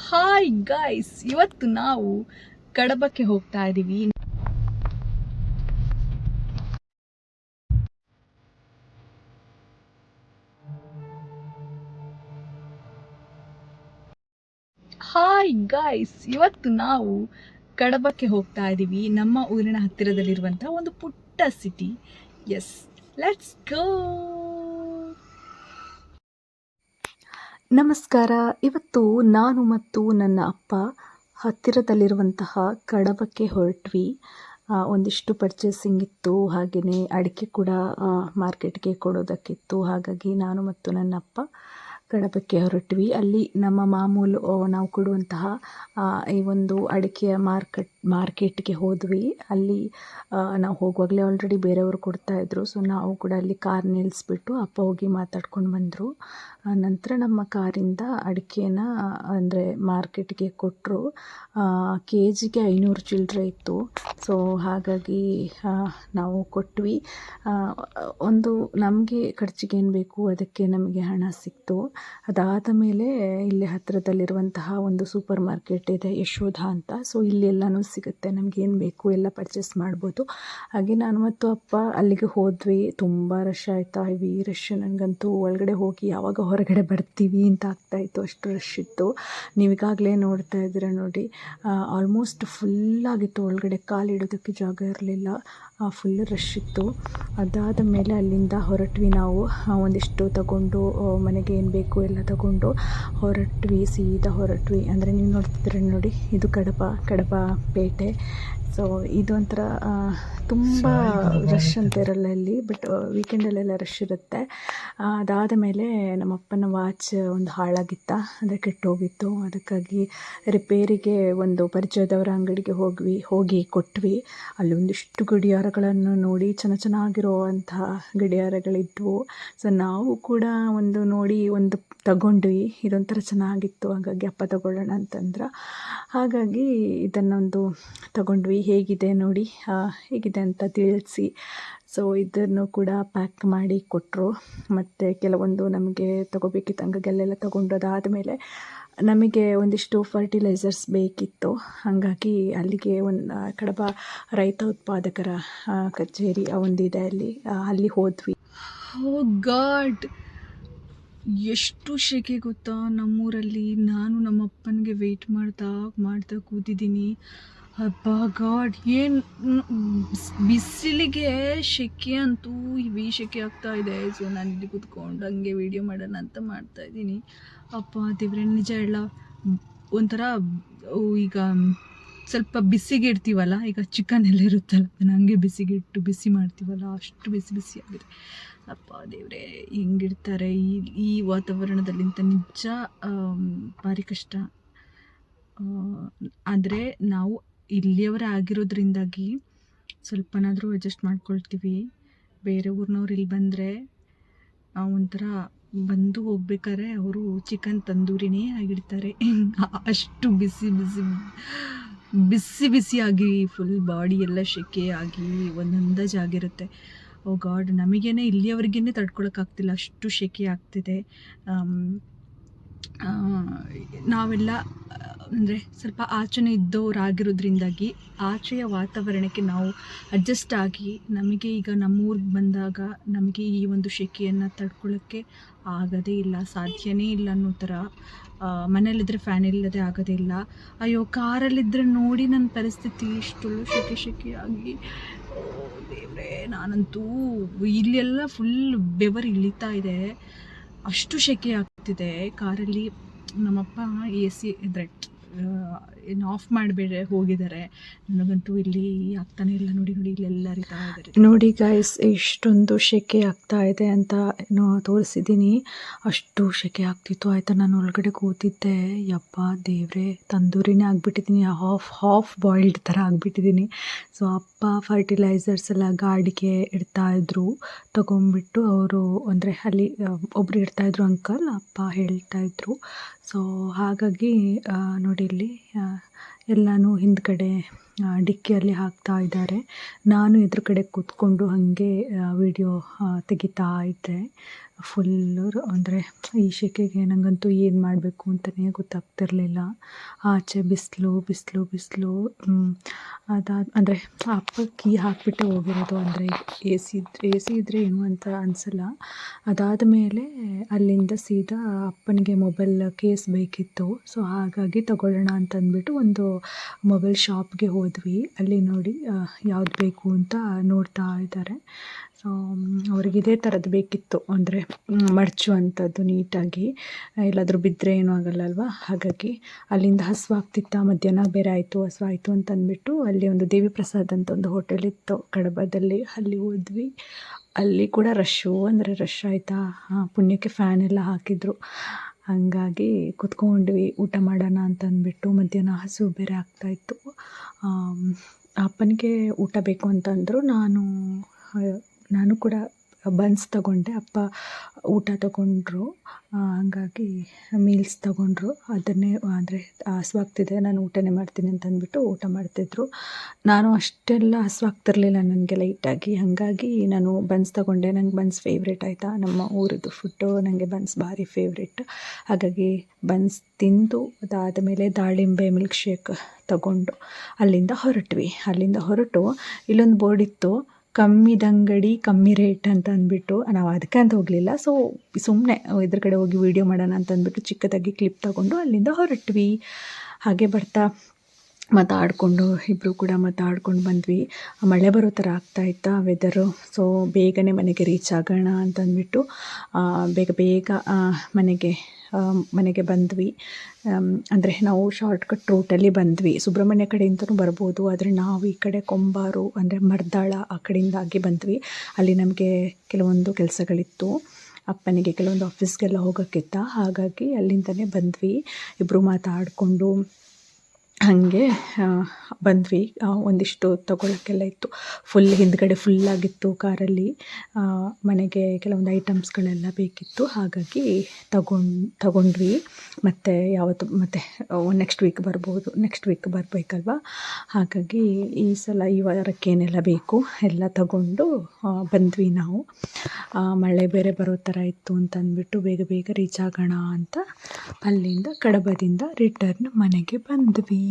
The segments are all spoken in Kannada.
ಹಾಯ್ ಗೈಸ್, ಇವತ್ತು ನಾವು ಕಡಬಕ್ಕೆ ಹೋಗ್ತಾ ಇದ್ದೀವಿ. ನಮ್ಮ ಊರಿನ ಹತ್ತಿರದಲ್ಲಿರುವಂತಹ ಒಂದು ಪುಟ್ಟ ಸಿಟಿ. S, let's go. ನಮಸ್ಕಾರ. ಇವತ್ತು ನಾನು ಮತ್ತು ನನ್ನ ಅಪ್ಪ ಹತ್ತಿರದಲ್ಲಿರುವಂತಹ ಕಡಬಕ್ಕೆ ಹೊರಟ್ವಿ. ಒಂದಿಷ್ಟು ಪರ್ಚೇಸಿಂಗ್ ಇತ್ತು, ಹಾಗೆಯೇ ಅಡಿಕೆ ಕೂಡ ಮಾರ್ಕೆಟ್ಗೆ ಕೊಡೋದಕ್ಕಿತ್ತು. ಹಾಗಾಗಿ ನಾನು ಮತ್ತು ನನ್ನ ಅಪ್ಪ ಕಡಬಕ್ಕೆ ಹೊರಟ್ವಿ. ಅಲ್ಲಿ ನಮ್ಮ ಮಾಮೂಲು ನಾವು ಕೊಡುವಂತಹ ಈ ಒಂದು ಅಡಿಕೆಯ ಮಾರ್ಕೆಟ್ಗೆ ಹೋದ್ವಿ. ಅಲ್ಲಿ ನಾವು ಹೋಗುವಾಗಲೇ ಆಲ್ರೆಡಿ ಬೇರೆಯವರು ಕೊಡ್ತಾಯಿದ್ರು. ಸೊ ನಾವು ಕೂಡ ಅಲ್ಲಿ ಕಾರ್ ನಿಲ್ಲಿಸ್ಬಿಟ್ಟು ಅಪ್ಪ ಹೋಗಿ ಮಾತಾಡ್ಕೊಂಡು ಬಂದರು. ನಂತರ ನಮ್ಮ ಕಾರಿಂದ ಅಡಿಕೆನ ಅಂದರೆ ಮಾರ್ಕೆಟ್ಗೆ ಕೊಟ್ಟರು. ಕೆ ಜಿಗೆ 500 ಚಿಲ್ಲರೆ ಇತ್ತು. ಸೊ ಹಾಗಾಗಿ ನಾವು ಕೊಟ್ವಿ. ಒಂದು ನಮಗೆ ಖರ್ಚಿಗೆ ಏನು ಬೇಕು ಅದಕ್ಕೆ ನಮಗೆ ಹಣ ಸಿಕ್ತು. ಅದಾದ ಮೇಲೆ ಇಲ್ಲಿ ಹತ್ತಿರದಲ್ಲಿರುವಂತಹ ಒಂದು ಸೂಪರ್ ಮಾರ್ಕೆಟ್ ಇದೆ, ಯಶೋಧ ಅಂತ. ಸೊ ಇಲ್ಲಿ ಎಲ್ಲನೂ ಸಿಗುತ್ತೆ, ನಮಗೇನು ಬೇಕು ಎಲ್ಲ ಪರ್ಚೇಸ್ ಮಾಡ್ಬೋದು. ಹಾಗೆ ನಾನು ಮತ್ತು ಅಪ್ಪ ಅಲ್ಲಿಗೆ ಹೋದ್ವಿ. ತುಂಬ ರಶ್ ಆಯಿತಾ, ಹೆವಿ ರಶ್. ನನಗಂತೂ ಒಳಗಡೆ ಹೋಗಿ ಯಾವಾಗ ಹೊರಗಡೆ ಬರ್ತೀವಿ ಅಂತ ಆಗ್ತಾಯಿತ್ತು, ಅಷ್ಟು ರಶ್ ಇತ್ತು. ನೀವೀಗಾಗಲೇ ನೋಡ್ತಾ ಇದ್ದೀರ ನೋಡಿ, ಆಲ್ಮೋಸ್ಟ್ ಫುಲ್ಲಾಗಿತ್ತು. ಒಳಗಡೆ ಕಾಲಿಡೋದಕ್ಕೆ ಜಾಗ ಇರಲಿಲ್ಲ, ಫುಲ್ ರಶ್ ಇತ್ತು. ಅದಾದ ಮೇಲೆ ಅಲ್ಲಿಂದ ಹೊರಟ್ವಿ. ನಾವು ಒಂದಿಷ್ಟು ತಗೊಂಡು ಮನೆಗೆ ಏನು ಬೇಕು ಎಲ್ಲ ತಗೊಂಡು ಸೀದಾ ಹೊರಟ್ವಿ. ಅಂದರೆ ನೀವು ನೋಡ್ತಿದ್ರೆ ನೋಡಿ, ಇದು ಕಡಬ ಪೇಟೆ. ಸೊ ಇದೊಂಥರ ತುಂಬ ರಶ್ ಅಂತ ಇರಲ್ಲ ಇಲ್ಲಿ, ಬಟ್ ವೀಕೆಂಡಲ್ಲೆಲ್ಲ ರಶ್ ಇರುತ್ತೆ. ಅದಾದ ಮೇಲೆ ನಮ್ಮಪ್ಪನ ವಾಚ್ ಒಂದು ಹಾಳಾಗಿತ್ತ, ಅಂದರೆ ಕೆಟ್ಟೋಗಿತ್ತು. ಅದಕ್ಕಾಗಿ ರಿಪೇರಿಗೆ ಒಂದು ಪರಿಚಯದವರ ಅಂಗಡಿಗೆ ಹೋಗಿ ಕೊಟ್ವಿ. ಅಲ್ಲಿ ಒಂದಿಷ್ಟು ಗಡಿಯಾರಗಳನ್ನು ನೋಡಿ ಚೆನ್ನಾಗಿರುವಂತಹ ಗಡಿಯಾರಗಳಿದ್ವು. ಸೊ ನಾವು ಕೂಡ ಒಂದು ತಗೊಂಡ್ವಿ. ಇದೊಂಥರ ಚೆನ್ನಾಗಿತ್ತು, ಹಾಗಾಗಿ ಅಪ್ಪ ತಗೊಳ್ಳೋಣ ಅಂತಂದ್ರೆ, ಹಾಗಾಗಿ ಇದನ್ನೊಂದು ತಗೊಂಡ್ವಿ. ಹೇಗಿದೆ ನೋಡಿ, ಹೇಗಿದೆ ಅಂತ ತಿಳಿಸಿ. ಸೊ ಇದನ್ನು ಕೂಡ ಪ್ಯಾಕ್ ಮಾಡಿ ಕೊಟ್ಟರು. ಮತ್ತು ಕೆಲವೊಂದು ನಮಗೆ ತಗೋಬೇಕಿತ್ತು, ಹಂಗಾಗೆಲ್ಲ ತಗೊಂಡು ಅದಾದಮೇಲೆ ನಮಗೆ ಒಂದಿಷ್ಟು ಫರ್ಟಿಲೈಸರ್ಸ್ ಬೇಕಿತ್ತು. ಹಾಗಾಗಿ ಅಲ್ಲಿಗೆ ಕಡಬ ರೈತ ಉತ್ಪಾದಕರ ಕಚೇರಿ ಒಂದಿದೆ, ಅಲ್ಲಿ ಹೋದ್ವಿ. ಓ ಗಾಡ್, ಎಷ್ಟು ಸೆಕೆ ಗೊತ್ತಾ ನಮ್ಮೂರಲ್ಲಿ. ನಾನು ನಮ್ಮ ಅಪ್ಪನಿಗೆ ವೆಯ್ಟ್ ಮಾಡ್ತಾ ಕೂತಿದ್ದೀನಿ. ಅಬ್ಬಾ ಗಾಡ್, ಏನು ಬಿಸಿಲಿಗೆ ಸೆಕೆ ಅಂತೂ ಹೆವಿ ಸೆಕೆ ಆಗ್ತಾ ಇದೆ. ಸೊ ನಾನು ಇಲ್ಲಿ ಕೂತ್ಕೊಂಡು ಹಂಗೆ ವೀಡಿಯೋ ಮಾಡೋಣ ಅಂತ ಮಾಡ್ತಾಯಿದ್ದೀನಿ. ಅಪ್ಪ ದೇವ್ರೆ, ನಿಜ ಹೇಳ, ಒಂಥರ ಈಗ ಸ್ವಲ್ಪ ಬಿಸಿಗೆ ಇಡ್ತೀವಲ್ಲ, ಈಗ ಚಿಕನ್ ಎಲ್ಲ ಇರುತ್ತಲ್ಲ, ಅದನ್ನು ಹಂಗೆ ಬಿಸಿಗಿಟ್ಟು ಬಿಸಿ ಮಾಡ್ತೀವಲ್ಲ, ಅಷ್ಟು ಬಿಸಿ ಆಗಿದೆ. ಅಪ್ಪ ದೇವ್ರೆ, ಹೆಂಗಿಡ್ತಾರೆ ಈ ವಾತಾವರಣದಲ್ಲಿ ಅಂತ ನಿಜ ಭಾರಿ ಕಷ್ಟ. ಆದರೆ ನಾವು ಇಲ್ಲಿಯವರೇ ಆಗಿರೋದ್ರಿಂದಾಗಿ ಸ್ವಲ್ಪನಾದರೂ ಅಡ್ಜಸ್ಟ್ ಮಾಡ್ಕೊಳ್ತೀವಿ. ಬೇರೆ ಊರಿನವ್ರು ಇಲ್ಲಿ ಬಂದರೆ ಒಂಥರ ಬಂದು ಹೋಗ್ಬೇಕಾದ್ರೆ ಅವರು ಚಿಕನ್ ತಂದೂರಿನೇ ಆಗಿಡ್ತಾರೆ. ಅಷ್ಟು ಬಿಸಿಯಾಗಿ ಫುಲ್ ಬಾಡಿ ಎಲ್ಲ ಸೆಕೆ ಆಗಿ ಒಂದೊಂದಾಗಿರುತ್ತೆ. ಓ ಗಾಡ್, ನಮಗೇನೆ ಇಲ್ಲಿಯವರೆಗೇ ತಡ್ಕೊಳಕ್ಕಾಗ್ತಿಲ್ಲ, ಅಷ್ಟು ಸೆಕೆ ಆಗ್ತಿದೆ. ನಾವೆಲ್ಲ ಅಂದರೆ ಸ್ವಲ್ಪ ಆಚೆನೇ ಇದ್ದವರಾಗಿರೋದ್ರಿಂದಾಗಿ ಆಚೆಯ ವಾತಾವರಣಕ್ಕೆ ನಾವು ಅಡ್ಜಸ್ಟ್ ಆಗಿ, ನಮಗೆ ಈಗ ನಮ್ಮೂರಿಗೆ ಬಂದಾಗ ನಮಗೆ ಈ ಒಂದು ಸೆಕೆಯನ್ನು ತಡ್ಕೊಳ್ಳೋಕ್ಕೆ ಆಗೋದೇ ಇಲ್ಲ, ಸಾಧ್ಯನೇ ಇಲ್ಲ ಅನ್ನೋ ಥರ. ಮನೇಲಿದ್ದರೆ ಫ್ಯಾನ್ ಇಲ್ಲದೆ ಆಗೋದೇ ಇಲ್ಲ. ಅಯ್ಯೋ, ಕಾರಲ್ಲಿದ್ದರೆ ನೋಡಿ ನನ್ನ ಪರಿಸ್ಥಿತಿ, ಇಷ್ಟೊಳ್ಳು ಸೆಕೆಯಾಗಿ ದೇವ್ರೆ, ನಾನಂತೂ ಇಲ್ಲೆಲ್ಲ ಫುಲ್ ಬೆವರು ಇಳಿತಾ ಇದೆ, ಅಷ್ಟು ಸೆಕೆ ಆಗ್ತಿದೆ ಕಾರಲ್ಲಿ. ನಮ್ಮಪ್ಪ AC ಇದ್ರೆ ಏನು ಆಫ್ ಮಾಡಿಬೇಡ ಹೋಗಿದ್ದಾರೆ. ನನಗಂತೂ ಇಲ್ಲಿ ಆಗ್ತಾನೆ ಇಲ್ಲ. ನೋಡಿ ಇಲ್ಲೆಲ್ಲ ಅರಿತಾ ಇದ್ದಾರೆ. ನೋಡಿ ಗೈಸ್, ಎಷ್ಟೊಂದು ಸೆಕೆ ಆಗ್ತಾ ಇದೆ ಅಂತ ತೋರಿಸಿದ್ದೀನಿ. ಅಷ್ಟು ಸೆಕೆ ಆಗ್ತಿತ್ತು. ಆಯಿತಾ, ನಾನು ಒಳಗಡೆ ಕೂತಿದ್ದೆ. ಯಪ್ಪ ದೇವ್ರೆ, ತಂದೂರಿನೇ ಆಗಿಬಿಟ್ಟಿದ್ದೀನಿ, ಹಾಫ್ ಬಾಯ್ಲ್ಡ್ ಥರ ಆಗಿಬಿಟ್ಟಿದ್ದೀನಿ. ಸೊ ಅಪ್ಪ ಫರ್ಟಿಲೈಸರ್ಸ್ ಎಲ್ಲ ಗಾಡಿಗೆ ಇಡ್ತಾಯಿದ್ರು, ತಗೊಂಡ್ಬಿಟ್ಟು ಅವರು, ಅಂದರೆ ಅಲ್ಲಿ ಒಬ್ಬರು ಇಡ್ತಾಯಿದ್ರು ಅಂಕಲ್, ಅಪ್ಪ ಹೇಳ್ತಾಯಿದ್ರು. ಸೊ ಹಾಗಾಗಿ ನೋಡಿ ಇಲ್ಲಿ ಎಲ್ಲನೂ ಹಿಂದ್ಗಡೆ ಡಿಕ್ಕಿಯಲ್ಲಿ ಹಾಕ್ತಾ ಇದ್ದಾರೆ. ನಾನು ಎದುರುಗಡೆ ಕೂತ್ಕೊಂಡು ಹಾಗೆ ವಿಡಿಯೋ ತೆಗಿತಾ ಇದ್ದೆ. ಫುಲ್ಲು ಅಂದರೆ ಈ ಸೆಕೆಗೆ ನನಗಂತೂ ಏನು ಮಾಡಬೇಕು ಅಂತಲೇ ಗೊತ್ತಾಗ್ತಿರ್ಲಿಲ್ಲ. ಆಚೆ ಬಿಸಿಲು ಬಿಸಿಲು ಬಿಸಿಲು. ಅಂದರೆ ಅಪ್ಪ ಕೀ ಹಾಕಿಬಿಟ್ಟೆ ಹೋಗಿರೋದು. ಅಂದರೆ ಎ ಸಿ ಇದ್ದರೆ ಏನು ಅಂತ ಅನಿಸಲ್ಲ. ಅದಾದ ಮೇಲೆ ಅಲ್ಲಿಂದ ಸೀದಾ ಅಪ್ಪನಿಗೆ ಮೊಬೈಲ್ ಕೇಸ್ ಬೇಕಿತ್ತು. ಸೊ ಹಾಗಾಗಿ ತಗೊಳ್ಳೋಣ ಅಂತಂದ್ಬಿಟ್ಟು ಒಂದು ಮೊಬೈಲ್ ಶಾಪ್ಗೆ ಹೋದ್ವಿ. ಅಲ್ಲಿ ನೋಡಿ ಯಾವ್ದು ಬೇಕು ಅಂತ ನೋಡ್ತಾ ಇದ್ದಾರೆ. ಸೊ ಅವ್ರಿಗೆ ಇದೇ ಥರದ್ದು ಬೇಕಿತ್ತು, ಅಂದರೆ ಮಡಚುವಂಥದ್ದು ನೀಟಾಗಿ, ಎಲ್ಲಾದರೂ ಬಿದ್ದರೆ ಏನೂ ಆಗಲ್ಲ ಅಲ್ವಾ. ಹಾಗಾಗಿ ಅಲ್ಲಿಂದ ಹಸಿವಾಗ್ತಿತ್ತ, ಮಧ್ಯಾಹ್ನ ಬೇರೆ ಹಸಿವಾಯಿತು ಅಂತ ಅಂದ್ಬಿಟ್ಟು ಅಲ್ಲಿ ಒಂದು ದೇವಿ ಪ್ರಸಾದ್ ಅಂತ ಒಂದು ಹೋಟೆಲ್ ಇತ್ತು ಕಡಬದಲ್ಲಿ, ಅಲ್ಲಿ ಹೋದ್ವಿ. ಅಲ್ಲಿ ಕೂಡ ರಶ್ಶು ಅಂದರೆ ರಶ್ ಆಯಿತಾ. ಪುಣ್ಯಕ್ಕೆ ಫ್ಯಾನ್ ಎಲ್ಲ ಹಾಕಿದ್ರು. ಹಾಗಾಗಿ ಕುತ್ಕೊಂಡ್ವಿ ಊಟ ಮಾಡೋಣ ಅಂತಂದ್ಬಿಟ್ಟು. ಮಧ್ಯಾಹ್ನ ಹಸಿವು ಬೇರೆ ಆಗ್ತಾಯಿತ್ತು. ಅಪ್ಪನಿಗೆ ಊಟ ಬೇಕು ಅಂತಂದರು. ನಾನು ಕೂಡ ಬನ್ಸ್ ತಗೊಂಡೆ. ಅಪ್ಪ ಊಟ ತಗೊಂಡ್ರು. ಹಾಗಾಗಿ ಮೀಲ್ಸ್ ತಗೊಂಡ್ರು. ಅದನ್ನೇ ಅಂದರೆ ಹಸಿವಾಗ್ತಿದೆ, ನಾನು ಊಟನೇ ಮಾಡ್ತೀನಿ ಅಂತ ಅಂದ್ಬಿಟ್ಟು ಊಟ ಮಾಡ್ತಿದ್ರು. ನಾನು ಅಷ್ಟೆಲ್ಲ ಹಸಿವಾಗ್ತಿರ್ಲಿಲ್ಲ ನನಗೆ ಲೈಟಾಗಿ. ಹಾಗಾಗಿ ನಾನು ಬನ್ಸ್ ತಗೊಂಡೆ. ನಂಗೆ ಬನ್ಸ್ ಫೇವ್ರೇಟ್ ಆಯಿತಾ. ನಮ್ಮ ಊರದ್ದು ಫುಡ್ಡು ನನಗೆ ಬನ್ಸ್ ಭಾರಿ ಫೇವ್ರೇಟ್. ಹಾಗಾಗಿ ಬನ್ಸ್ ತಿಂದು ಅದಾದ ಮೇಲೆ ದಾಳಿಂಬೆ ಮಿಲ್ಕ್ ಶೇಕ್ ತಗೊಂಡು ಅಲ್ಲಿಂದ ಹೊರಟು ಇಲ್ಲೊಂದು ಬೋರ್ಡ್ ಇತ್ತು, ಕಮ್ಮಿದಂಗಡಿ ಕಮ್ಮಿ ರೇಟ್ ಅಂತ ಅಂದ್ಬಿಟ್ಟು. ನಾವು ಅದಕ್ಕೆ ಅಂತ ಹೋಗಲಿಲ್ಲ. ಸೊ ಸುಮ್ಮನೆ ಎದುರುಗಡೆ ಹೋಗಿ ವೀಡಿಯೋ ಮಾಡೋಣ ಅಂತ ಅಂದ್ಬಿಟ್ಟು ಚಿಕ್ಕದಾಗಿ ಕ್ಲಿಪ್ ತಗೊಂಡು ಅಲ್ಲಿಂದ ಹೊರಟ್ವಿ. ಹಾಗೆ ಬರ್ತಾ ಮಾತಾಡಿಕೊಂಡು ಇಬ್ಬರು ಕೂಡ ಮಾತಾಡ್ಕೊಂಡು ಬಂದ್ವಿ. ಮಳೆ ಬರೋ ಥರ ಆಗ್ತಾಯಿತ್ತಾ ವೆದರು. ಸೊ ಬೇಗನೆ ಮನೆಗೆ ರೀಚ್ ಆಗೋಣ ಅಂತಂದ್ಬಿಟ್ಟು ಬೇಗ ಮನೆಗೆ ಬಂದ್ವಿ. ಅಂದರೆ ನಾವು ಶಾರ್ಟ್ಕಟ್ ರೂಟಲ್ಲಿ ಬಂದ್ವಿ. ಸುಬ್ರಹ್ಮಣ್ಯ ಕಡೆಯಿಂದನೂ ಬರ್ಬೋದು, ಆದರೆ ನಾವು ಈ ಕಡೆ ಕೊಂಬಾರು ಅಂದರೆ ಮರ್ದಾಳ ಆ ಕಡೆಯಿಂದಾಗಿ ಬಂದ್ವಿ. ಅಲ್ಲಿ ನಮಗೆ ಕೆಲವೊಂದು ಕೆಲಸಗಳಿತ್ತು. ಅಪ್ಪನಿಗೆ ಕೆಲವೊಂದು ಆಫೀಸ್ಗೆಲ್ಲ ಹೋಗೋಕ್ಕಿತ್ತ. ಹಾಗಾಗಿ ಅಲ್ಲಿಂದನೇ ಬಂದ್ವಿ. ಇಬ್ಬರು ಮಾತಾಡಿಕೊಂಡು ಹಾಗೆ ಬಂದ್ವಿ. ಒಂದಿಷ್ಟು ತೊಗೊಳಕ್ಕೆಲ್ಲ ಇತ್ತು. ಹಿಂದ್ಗಡೆ ಫುಲ್ಲಾಗಿತ್ತು ಕಾರಲ್ಲಿ. ಮನೆಗೆ ಕೆಲವೊಂದು ಐಟಮ್ಸ್ಗಳೆಲ್ಲ ಬೇಕಿತ್ತು. ಹಾಗಾಗಿ ತಗೊಂಡ್ವಿ. ಮತ್ತು ನೆಕ್ಸ್ಟ್ ವೀಕ್ ಬರಬೇಕಲ್ವ. ಹಾಗಾಗಿ ಈ ಸಲ ಈ ವಾರಕ್ಕೆ ಏನೆಲ್ಲ ಬೇಕು ಎಲ್ಲ ತಗೊಂಡು ಬಂದ್ವಿ ನಾವು. ಮಳೆ ಬೇರೆ ಬರೋ ಥರ ಇತ್ತು ಅಂತ ಅಂದ್ಬಿಟ್ಟು ಬೇಗ ರೀಚ್ ಆಗೋಣ ಅಂತ ಅಲ್ಲಿಂದ ಕಡಬದಿಂದ ರಿಟರ್ನ್ ಮನೆಗೆ ಬಂದ್ವಿ.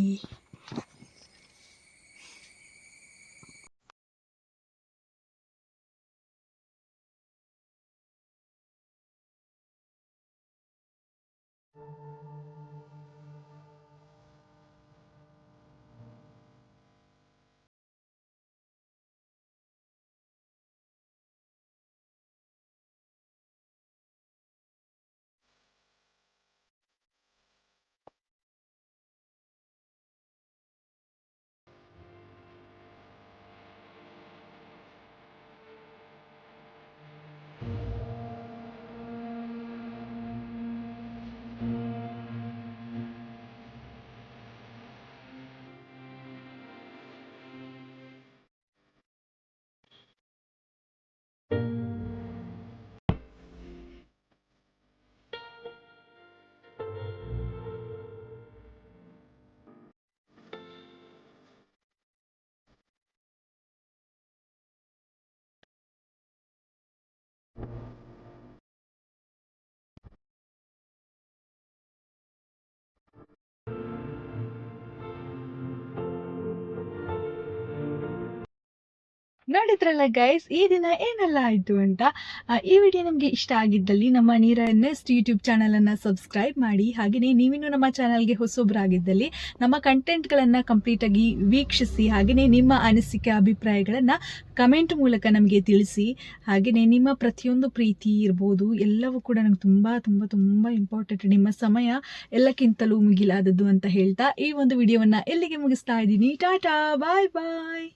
ನೋಡಿದ್ರಲ್ಲ ಗೈಸ್, ಈ ದಿನ ಏನೆಲ್ಲ ಆಯಿತು ಅಂತ. ಈ ವಿಡಿಯೋ ನಿಮಗೆ ಇಷ್ಟ ಆಗಿದ್ದಲ್ಲಿ ನಮ್ಮ ನೀರನ್ನೆಸ್ಟ್ ಯೂಟ್ಯೂಬ್ ಚಾನಲನ್ನು ಸಬ್ಸ್ಕ್ರೈಬ್ ಮಾಡಿ. ಹಾಗೆಯೇ ನೀವಿನ್ನೂ ನಮ್ಮ ಚಾನಲ್ಗೆ ಹೊಸೊಬ್ಬರಾಗಿದ್ದಲ್ಲಿ ನಮ್ಮ ಕಂಟೆಂಟ್ಗಳನ್ನು ಕಂಪ್ಲೀಟಾಗಿ ವೀಕ್ಷಿಸಿ. ಹಾಗೆಯೇ ನಿಮ್ಮ ಅನಿಸಿಕೆ ಅಭಿಪ್ರಾಯಗಳನ್ನು ಕಮೆಂಟ್ ಮೂಲಕ ನಮಗೆ ತಿಳಿಸಿ. ಹಾಗೆಯೇ ನಿಮ್ಮ ಪ್ರತಿಯೊಂದು ಪ್ರೀತಿ ಇರ್ಬೋದು ಎಲ್ಲವೂ ಕೂಡ ನನಗೆ ತುಂಬ ತುಂಬ ತುಂಬ ಇಂಪಾರ್ಟೆಂಟ್. ನಿಮ್ಮ ಸಮಯ ಎಲ್ಲಕ್ಕಿಂತಲೂ ಮುಗಿಲಾದದ್ದು ಅಂತ ಹೇಳ್ತಾ ಈ ಒಂದು ವಿಡಿಯೋವನ್ನು ಎಲ್ಲಿಗೆ ಮುಗಿಸ್ತಾ ಇದ್ದೀನಿ. ಟಾಟಾ, ಬಾಯ್ ಬಾಯ್.